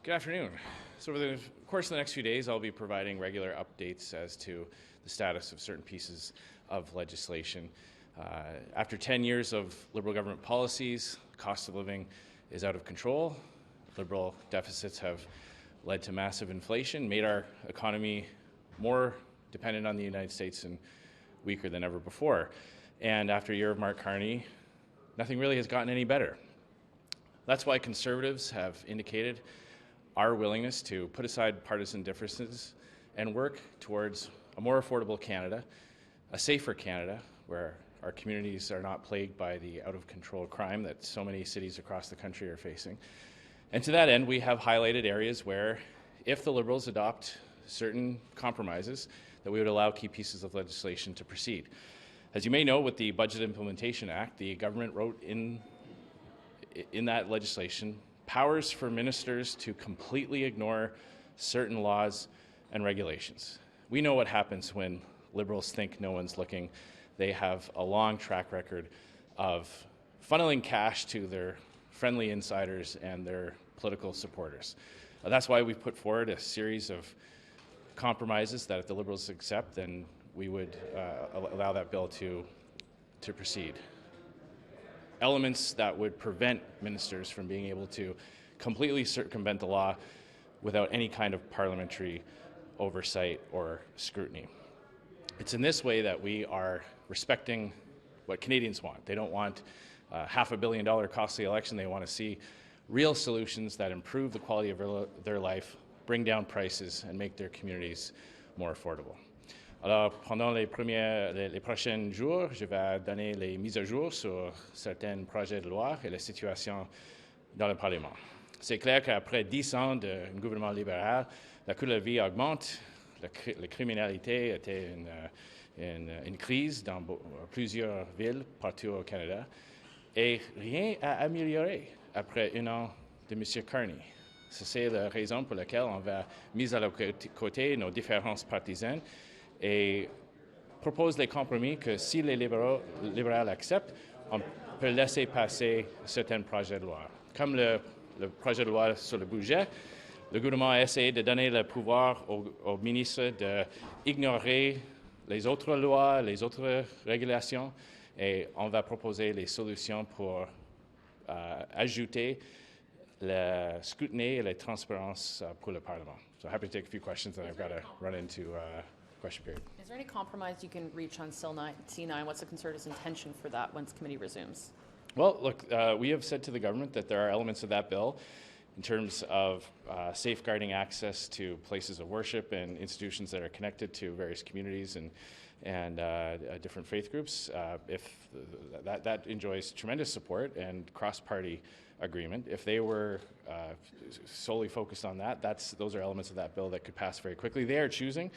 Good afternoon. So over the course of the next few days, I'll be providing regular updates as to the status of certain pieces of legislation. After 10 years of Liberal government policies, cost of living is out of control. Liberal deficits have led to massive inflation, made our economy more dependent on the United States and weaker than ever before. And after a year of Mark Carney, nothing really has gotten any better. That's why Conservatives have indicated our willingness to put aside partisan differences and work towards a more affordable Canada, a safer Canada, where our communities are not plagued by the out-of-control crime that so many cities across the country are facing. And to that end, we have highlighted areas where, if the Liberals adopt certain compromises, that we would allow key pieces of legislation to proceed. As you may know, with the Budget Implementation Act, the government wrote in that legislation powers for ministers to completely ignore certain laws and regulations. We know what happens when Liberals think no one's looking. They have a long track record of funneling cash to their friendly insiders and their political supporters. That's why we put forward a series of compromises that if the Liberals accept, then we would allow that bill to proceed. Elements that would prevent ministers from being able to completely circumvent the law without any kind of parliamentary oversight or scrutiny. It's in this way that we are respecting what Canadians want. They don't want $500 million costly election. They want to see real solutions that improve the quality of their life, bring down prices, and make their communities more affordable. Alors, pendant les prochains jours, je vais donner les mises à jour sur certains projets de loi et la situation dans le Parlement. C'est clair qu'après 10 ans d'un gouvernement libéral, la coût de la vie augmente, la criminalité était une crise dans plusieurs villes partout au Canada, et rien n'a amélioré après un an de M. Carney. C'est la raison pour laquelle on va mettre à côté nos différences partisanes et propose les compromis que si les libéraux acceptent, on peut laisser passer certains projets de loi. Comme le projet de loi sur le budget, le gouvernement a essayé de donner le pouvoir au ministre d'ignorer les autres lois, les autres régulations, et on va proposer les solutions pour ajouter le scrutin et la transparence pour le Parlement. So happy to take a few questions, and I've got to run into question period. Is there any compromise you can reach on C9? What's the Conservatives' intention for that once committee resumes? Well, look, we have said to the government that there are elements of that bill in terms of safeguarding access to places of worship and institutions that are connected to various communities and different faith groups. If that enjoys tremendous support and cross-party agreement. If they were solely focused on that, those are elements of that bill that could pass very quickly. They are choosing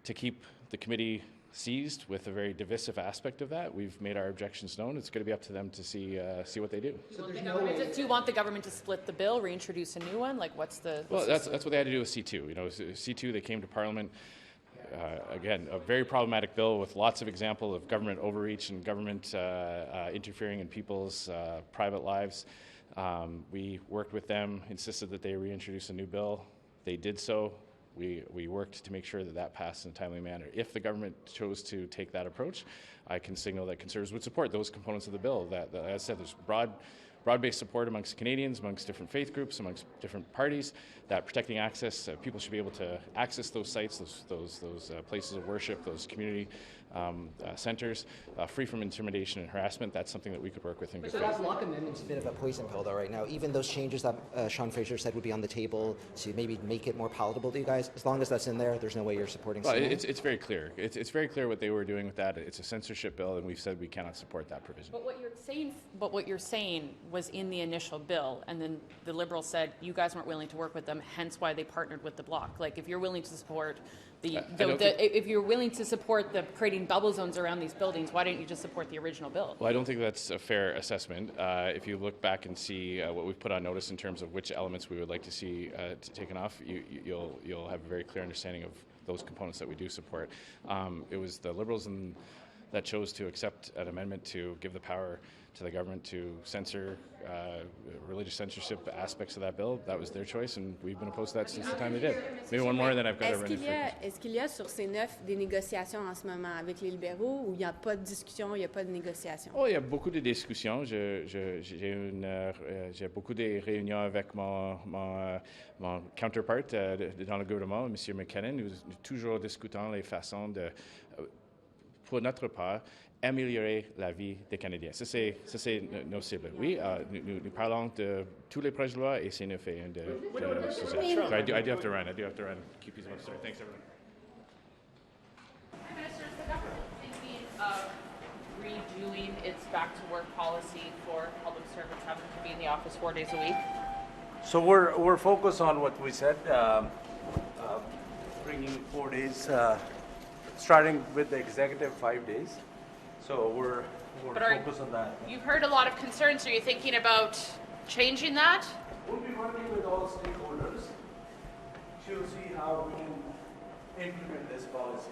to keep the committee seized with a very divisive aspect of that. We've made our objections known. It's going to be up to them to see what they do. So do you want the government to split the bill, reintroduce a new one? Like, what's that's what they had to do with C2. You know, C2, they came to Parliament. Again, a very problematic bill with lots of examples of government overreach and government interfering in people's private lives. We worked with them, insisted that they reintroduce a new bill. They did so. We worked to make sure that passed in a timely manner. If the government chose to take that approach, I can signal that Conservatives would support those components of the bill. That as I said, there's broad-based support amongst Canadians, amongst different faith groups, amongst different parties, that protecting access, people should be able to access those sites, those places of worship, those community centers, free from intimidation and harassment. That's something that we could work with in good faith. So that block amendment's a bit of a poison pill, though, right now. Even those changes that Sean Fraser said would be on the table to maybe make it more palatable to you guys, as long as that's in there, there's no way you're supporting. Well, it's very clear. It's very clear what they were doing with that. It's a censorship bill, and we've said we cannot support that provision. But what you're saying was in the initial bill, and then the Liberals said you guys weren't willing to work with them, hence why they partnered with the Bloc. Like, if you're willing to support if you're willing to support the creating bubble zones around these buildings, why didn't you just support the original bill? Well, I don't think that's a fair assessment. If you look back and see what we've put on notice in terms of which elements we would like to see taken off, you'll have a very clear understanding of those components that we do support. It was the Liberals and that chose to accept an amendment to give the power to the government to censor religious censorship aspects of that bill. That was their choice, and we've been opposed to that since the time they did. Maybe one more, and then I've got to run Est-ce qu'il y a sur ces 9 des négociations en ce moment avec les libéraux ou il n'y a pas de discussion, il n'y a pas de négociation? Oh, il y a beaucoup de discussions. J'ai beaucoup de réunions avec mon counterpart dans le gouvernement, M. McKinnon. Nous toujours discutons les façons de, pour notre part, améliorer la vie des Canadiens. Ça, c'est nos cibles. Oui, nous parlons de tous les projets de loi et c'est une fait de sujet. So I do have to run. Keep these ones straight. Thanks, everyone. Minister, is the government thinking of redoing its back-to-work policy for public servants having to be in the office 4 days a week? So we're focused on what we said, bringing 4 days, starting with the executive 5 days. So we're focused on that. You've heard a lot of concerns. Are you thinking about changing that? We'll be working with all stakeholders to see how we can implement this policy.